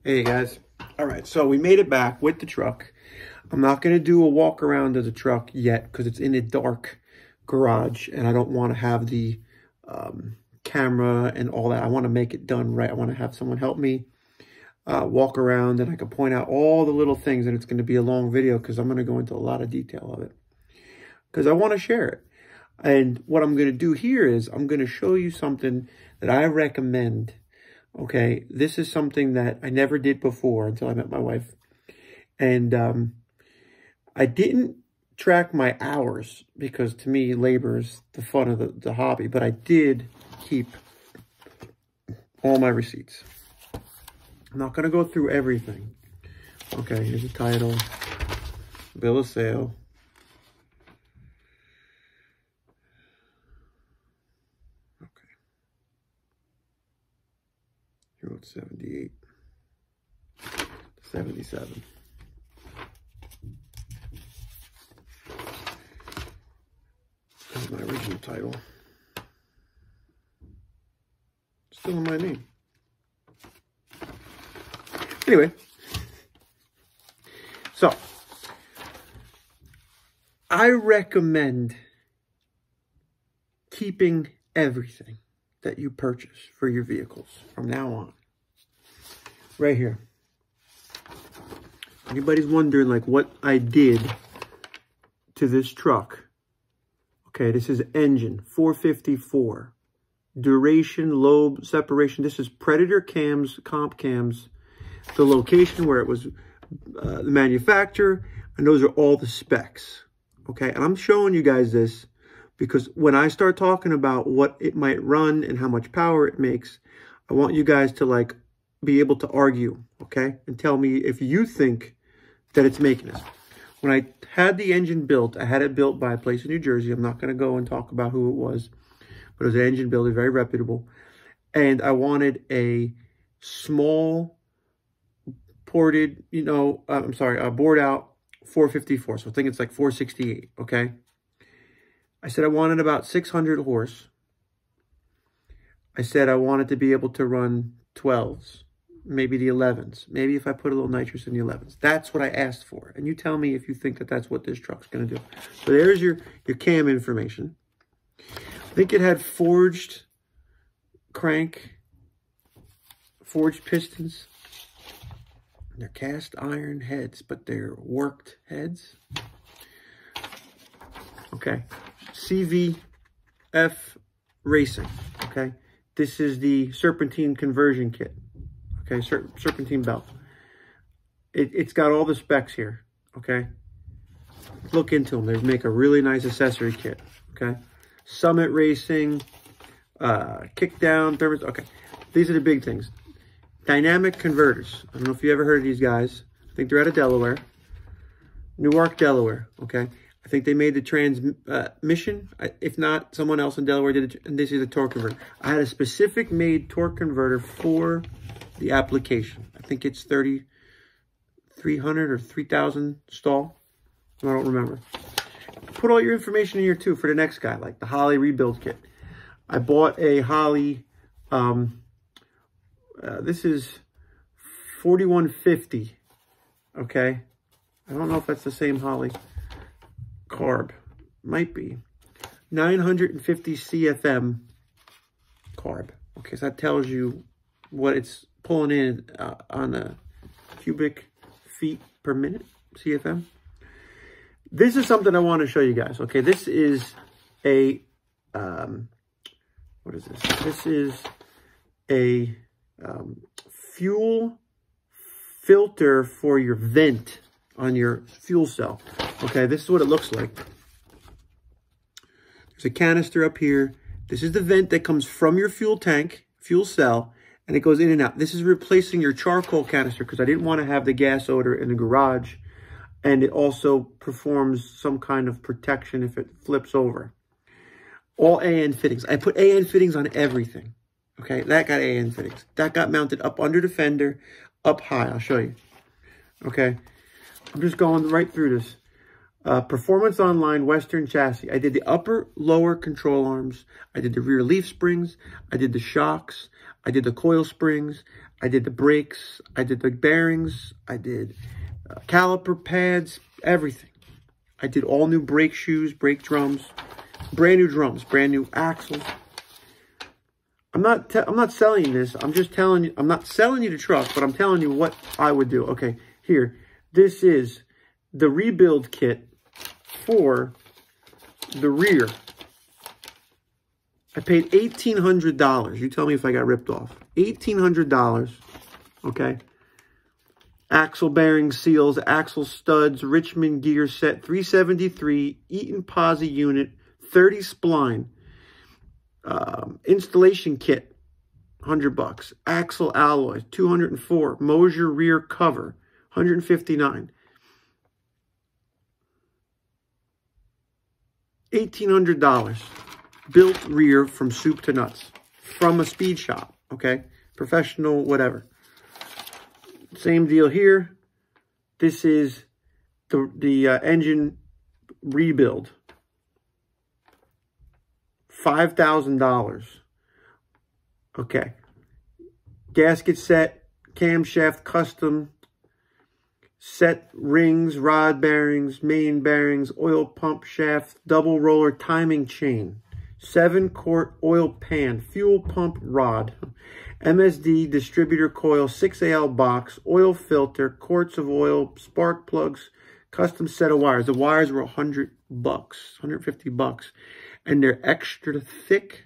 Hey guys. All right, so we made it back with the truck. I'm not going to do a walk around of the truck yet because it's in a dark garage and I don't want to have the camera and all that. I want to make it done right. I want to have someone help me walk around and I can point out all the little things, and it's going to be a long video because I'm going to go into a lot of detail of it because I want to share it. And what I'm going to do here is I'm going to show you something that I recommend. Okay, this is something that I never did before until I met my wife. And I didn't track my hours because to me, labor is the fun of the hobby. But I did keep all my receipts. I'm not going to go through everything. Okay, here's the title, bill of sale. He wrote 78, 77. That's my original title. Still in my name. Anyway, so I recommend keeping everything that you purchase for your vehicles from now on. Right here. Anybody's wondering like what I did to this truck. Okay, this is engine 454. Duration, lobe, separation. This is Predator cams, comp cams. The location where it was the manufacturer, and those are all the specs. Okay, and I'm showing you guys this because when I start talking about what it might run and how much power it makes, I want you guys to like be able to argue, okay? And tell me if you think that it's making this. When I had the engine built, I had it built by a place in New Jersey. I'm not going to go and talk about who it was, but it was an engine builder, very reputable. And I wanted a small ported, bored out 454. So I think it's like 468, okay? I said I wanted about 600 horse. I said I wanted to be able to run 12s, maybe the 11s. Maybe if I put a little nitrous in the 11s. That's what I asked for. And you tell me if you think that that's what this truck's going to do. So there's your cam information. I think it had forged crank, forged pistons. They're cast iron heads, but they're worked heads. Okay. CVF Racing, okay? This is the serpentine conversion kit, okay? Serpentine belt. It's got all the specs here, okay? Look into them. They make a really nice accessory kit, okay? Summit Racing, kickdown, thermos, okay. These are the big things. Dynamic converters. I don't know if you ever heard of these guys. I think they're out of Delaware. Newark, Delaware, okay? I think they made the transmission. If not, someone else in Delaware did it. And this is a torque converter. I had a specific made torque converter for the application. I think it's 3,300 or 3,000 stall. I don't remember. Put all your information in here too for the next guy, like the Holley rebuild kit. I bought a Holley. This is 4150. Okay. I don't know if that's the same Holley. Carb, might be 950 CFM carb. Okay, so that tells you what it's pulling in on a cubic feet per minute, CFM. This is something I want to show you guys. Okay, this is a what is this? This is a fuel filter for your vent on your fuel cell. Okay, this is what it looks like. There's a canister up here. This is the vent that comes from your fuel tank, fuel cell, and it goes in and out. This is replacing your charcoal canister because I didn't want to have the gas odor in the garage. And it also performs some kind of protection if it flips over. All AN fittings. I put AN fittings on everything. Okay, that got AN fittings. That got mounted up under the fender, up high. I'll show you. Okay, I'm just going right through this. Performance Online Western chassis. I did the upper, lower control arms. I did the rear leaf springs. I did the shocks. I did the coil springs. I did the brakes. I did the bearings. I did caliper pads, everything. I did all new brake shoes, brake drums, brand new axles. I'm not selling you this. I'm just telling you, I'm not selling you the truck, but I'm telling you what I would do. Okay, here. This is the rebuild kit for the rear. I paid $1,800. You tell me if I got ripped off. $1,800. Okay. Axle bearing seals, axle studs, Richmond gear set, 373, Eaton posi unit, 30 spline. Installation kit, $100. Axle alloys, 204. Mosier rear cover, $159. $1,800. Built rear from soup to nuts. From a speed shop, okay? Professional, whatever. Same deal here. This is the engine rebuild. $5,000. Okay. Gasket set, camshaft custom, set rings, rod bearings, main bearings, oil pump shaft, double roller timing chain, 7-quart oil pan, fuel pump rod, MSD distributor coil, 6AL box, oil filter, quarts of oil, spark plugs, custom set of wires. The wires were $100, $150. And they're extra thick.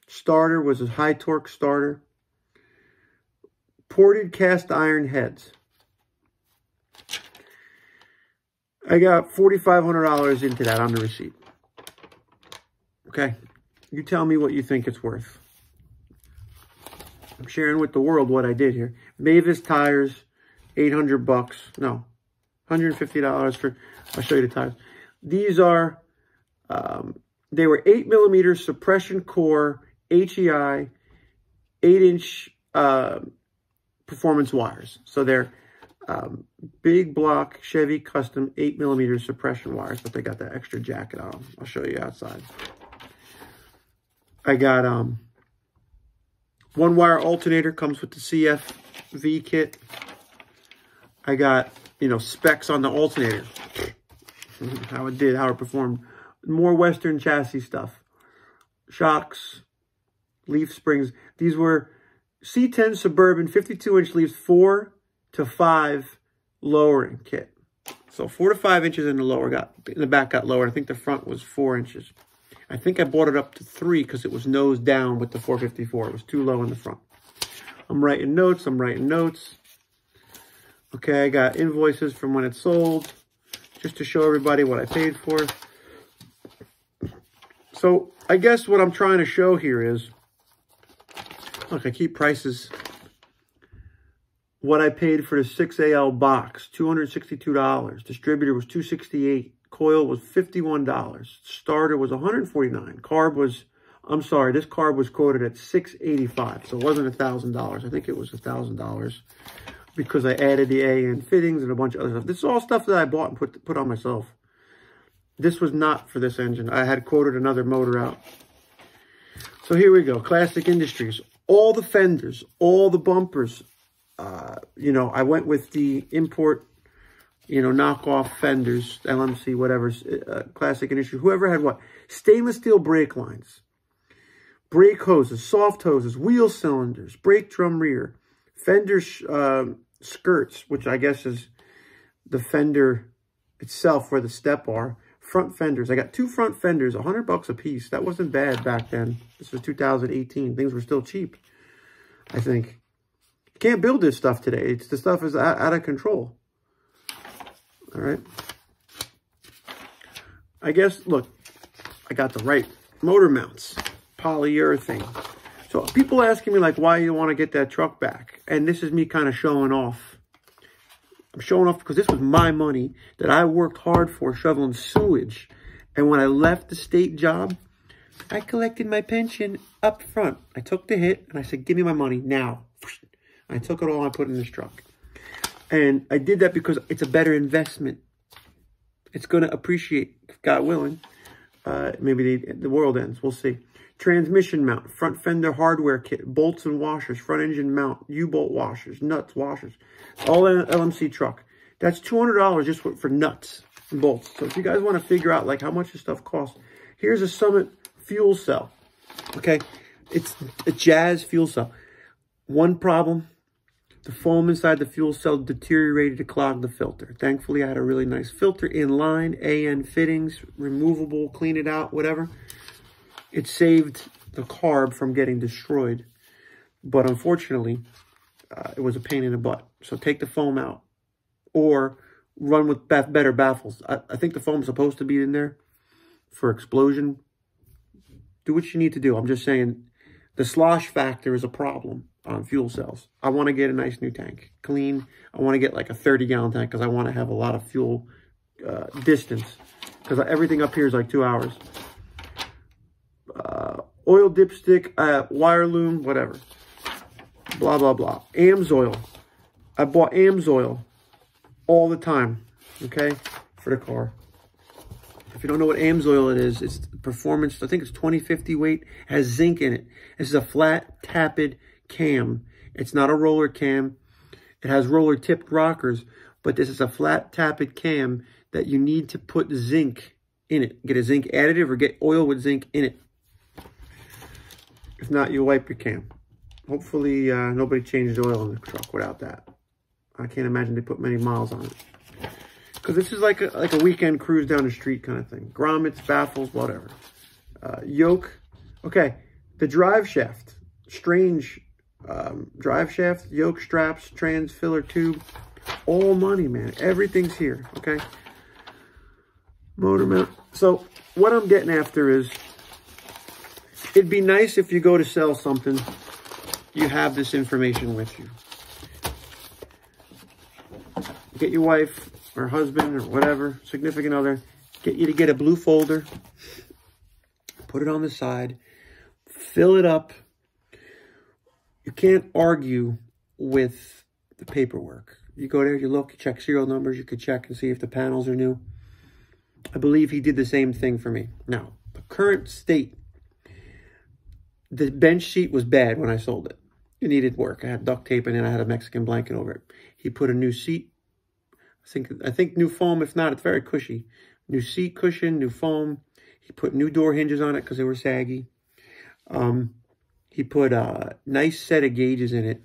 Starter was a high torque starter. Ported cast iron heads. I got $4,500 into that on the receipt. Okay. You tell me what you think it's worth. I'm sharing with the world what I did here. Mavis tires, $800. No, $150 for, I'll show you the tires. These are, they were 8mm suppression core, HEI, 8-inch performance wires. So they're big block Chevy custom 8mm suppression wires, but they got that extra jacket on them. I'll show you outside. I got one wire alternator, comes with the CFV kit. I got, you know, specs on the alternator. How it did, how it performed. More Western chassis stuff. Shocks, leaf springs. These were C10 Suburban 52-inch leaves, 4 to 5 lowering kit. So 4 to 5 inches in the lower in the back got lower. I think the front was 4 inches. I think I bought it up to 3 because it was nose down with the 454. It was too low in the front. I'm writing notes. Okay, I got invoices from when it sold, just to show everybody what I paid for. So I guess what I'm trying to show here is, look, I keep prices. What I paid for the 6AL box, $262. Distributor was $268. Coil was $51. Starter was $149. Carb was, I'm sorry, this carb was quoted at $685. So it wasn't $1,000. I think it was $1,000 because I added the AN fittings and a bunch of other stuff. This is all stuff that I bought and put on myself. This was not for this engine. I had quoted another motor out. So here we go. Classic Industries. All the fenders, all the bumpers. You know, I went with the import, you know, knockoff fenders, LMC, whatever, Classic Industries. Whoever had what? Stainless steel brake lines. Brake hoses, soft hoses, wheel cylinders, brake drum rear. Fender skirts, which I guess is the fender itself where the step are. Front fenders. I got 2 front fenders, $100 a piece. That wasn't bad back then. This was 2018. Things were still cheap, I think. You can't build this stuff today. The stuff is out of control. All right. I guess, look, I got the right motor mounts, polyurethane. So people asking me, like, why you want to get that truck back? And this is me kind of showing off. I'm showing off because this was my money that I worked hard for, shoveling sewage. And when I left the state job, I collected my pension up front. I took the hit and I said, give me my money now. I took it all and I put it in this truck. And I did that because it's a better investment. It's going to appreciate, God willing. Maybe the world ends. We'll see. transmission mount, front fender hardware kit, bolts and washers, front engine mount, U-bolt washers, nuts, washers, all in an LMC truck. That's $200 just for nuts and bolts. So if you guys want to figure out like how much this stuff costs, here's a Summit fuel cell. Okay, it's a Jazz fuel cell. One problem, the foam inside the fuel cell deteriorated to clog the filter. Thankfully, I had a really nice filter in line, AN fittings, removable, clean it out, whatever. It saved the carb from getting destroyed. But unfortunately, it was a pain in the butt. So take the foam out or run with better baffles. I think the foam's supposed to be in there for explosion. Do what you need to do. I'm just saying the slosh factor is a problem on fuel cells. I want to get a nice new tank, clean. I want to get like a 30-gallon tank because I want to have a lot of fuel distance because everything up here is like 2 hours. Oil dipstick, wire loom, whatever. Blah, blah, blah. AMSOIL. I bought AMSOIL all the time, okay, for the car. If you don't know what AMSOIL it is, it's performance, I think it's 2050 weight, has zinc in it. This is a flat tapped cam. It's not a roller cam. It has roller tipped rockers, but this is a flat tapped cam that you need to put zinc in it. Get a zinc additive or get oil with zinc in it. If not, you'll wipe your cam. Hopefully, nobody changed oil in the truck without that. I can't imagine they put many miles on it. Because this is like a weekend cruise down the street kind of thing. Grommets, baffles, whatever. Yoke. Okay, the drive shaft. Strange drive shaft, yoke straps, trans filler tube. All money, man. Everything's here, okay? Motor mount. So what I'm getting after is, it'd be nice if you go to sell something, you have this information with you. Get your wife or husband or whatever, significant other, get you to get a blue folder, put it on the side, fill it up. You can't argue with the paperwork. You go there, you look, you check serial numbers, you could check and see if the panels are new. I believe he did the same thing for me. Now, the current state, the bench seat was bad when I sold it. It needed work. I had duct tape and then I had a Mexican blanket over it. He put a new seat. I think new foam. If not, it's very cushy. New seat cushion, new foam. He put new door hinges on it because they were saggy. He put a nice set of gauges in it.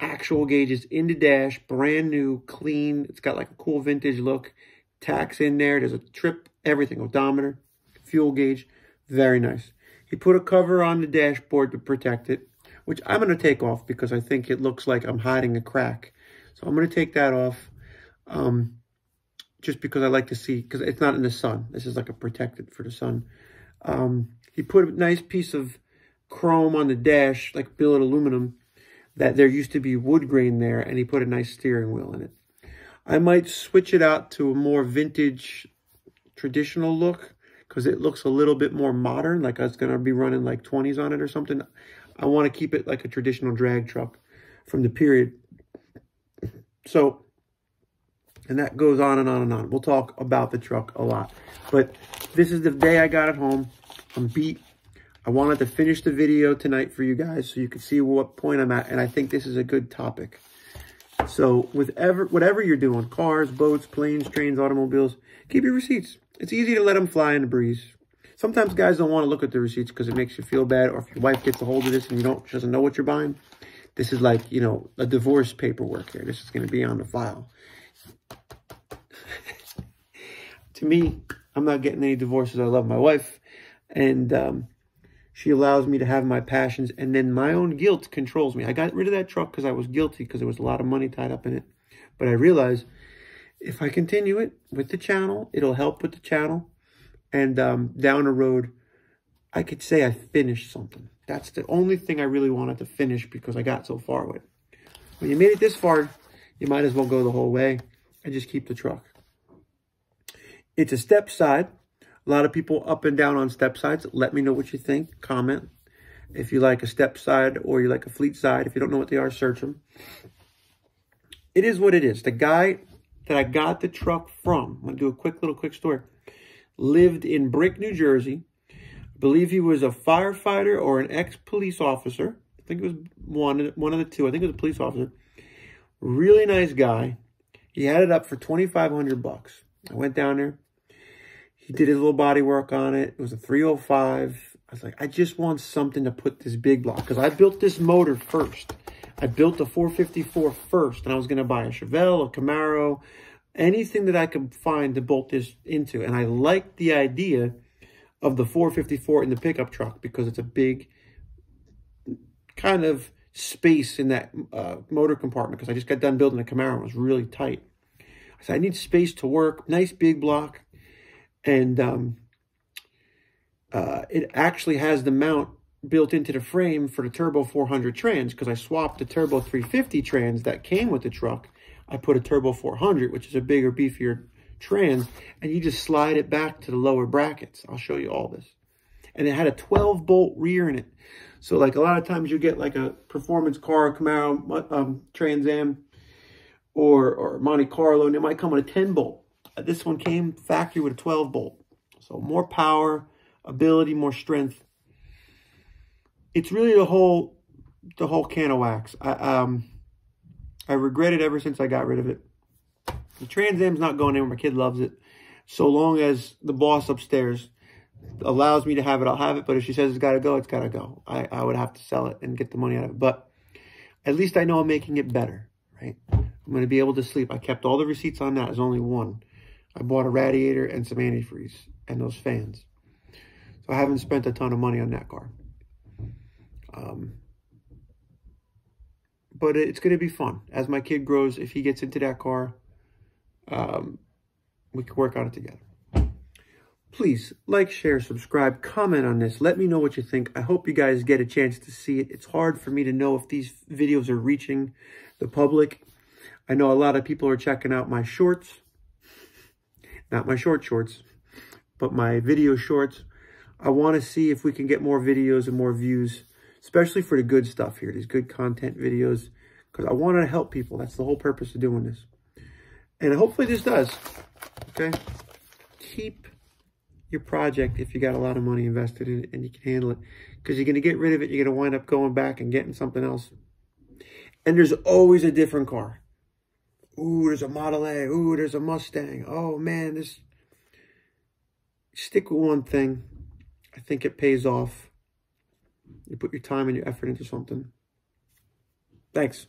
Actual gauges in the dash, brand new, clean. It's got like a cool vintage look. Tacks in there. There's a trip, everything. Odometer, fuel gauge. Very nice. He put a cover on the dashboard to protect it, which I'm going to take off because I think it looks like I'm hiding a crack. So I'm going to take that off just because I like to see, because it's not in the sun. This is like a protected for the sun. He put a nice piece of chrome on the dash, like billet aluminum, that there used to be wood grain there, and he put a nice steering wheel in it. I might switch it out to a more vintage, traditional look, because it looks a little bit more modern, like I was going to be running like 20s on it or something. I want to keep it like a traditional drag truck from the period. So, and that goes on and on and on. We'll talk about the truck a lot. But this is the day I got it home. I'm beat. I wanted to finish the video tonight for you guys so you can see what point I'm at. And I think this is a good topic. So, whatever you're doing, cars, boats, planes, trains, automobiles, keep your receipts. It's easy to let them fly in the breeze. Sometimes guys don't want to look at the receipts because it makes you feel bad. Or if your wife gets a hold of this and she doesn't know what you're buying. This is like, you know, a divorce paperwork here. This is going to be on the file. To me, I'm not getting any divorces. I love my wife. And she allows me to have my passions. And then my own guilt controls me. I got rid of that truck because I was guilty because there was a lot of money tied up in it. But I realized if I continue it with the channel, it'll help with the channel. And down the road, I could say I finished something. That's the only thing I really wanted to finish because I got so far with it. When you made it this far, you might as well go the whole way and just keep the truck. It's a step side. A lot of people up and down on step sides. Let me know what you think. Comment. If you like a step side or you like a fleet side. If you don't know what they are, search them. It is what it is. The guy that I got the truck from, I'm going to do a quick story, lived in Brick, New Jersey. I believe he was a firefighter or an ex-police officer. I think it was one of the two. I think it was a police officer. Really nice guy. He had it up for $2,500. I went down there. He did his little body work on it. It was a 305. I was like, I just want something to put this big block. Because I built this motor first. I built the 454 first. And I was going to buy a Chevelle, a Camaro, anything that I could find to bolt this into. And I liked the idea of the 454 in the pickup truck because it's a big kind of space in that motor compartment, because I just got done building a Camaro. It was really tight. I said, I need space to work. Nice big block. And it actually has the mount built into the frame for the Turbo 400 trans, because I swapped the Turbo 350 trans that came with the truck. I put a Turbo 400, which is a bigger, beefier trans, and you just slide it back to the lower brackets. I'll show you all this. And it had a 12-bolt rear in it. So like a lot of times you get like a performance car, Camaro, Trans Am, or Monte Carlo, and it might come with a 10-bolt. This one came factory with a 12-bolt. So more power, ability, more strength. It's really the whole can of wax. I regret it ever since I got rid of it. The Trans Am's not going anywhere. My kid loves it. So long as the boss upstairs allows me to have it, I'll have it. But if she says it's got to go, it's got to go. I would have to sell it and get the money out of it. But at least I know I'm making it better, right? I'm going to be able to sleep. I kept all the receipts on that. There's only one. I bought a radiator and some antifreeze and those fans. So I haven't spent a ton of money on that car. But it's going to be fun. As my kid grows, if he gets into that car, we can work on it together. Please like, share, subscribe, comment on this. Let me know what you think. I hope you guys get a chance to see it. It's hard for me to know if these videos are reaching the public. I know a lot of people are checking out my shorts. Not my shorts, but my video shorts. I want to see if we can get more videos and more views, especially for the good stuff here, these good content videos, because I want to help people. That's the whole purpose of doing this. And hopefully this does, okay? Keep your project if you got a lot of money invested in it and you can handle it, because you're going to get rid of it. You're going to wind up going back and getting something else. And there's always a different car. Ooh, there's a Model A. Ooh, there's a Mustang. Oh, man, this... Stick with one thing. I think it pays off. You put your time and your effort into something. Thanks.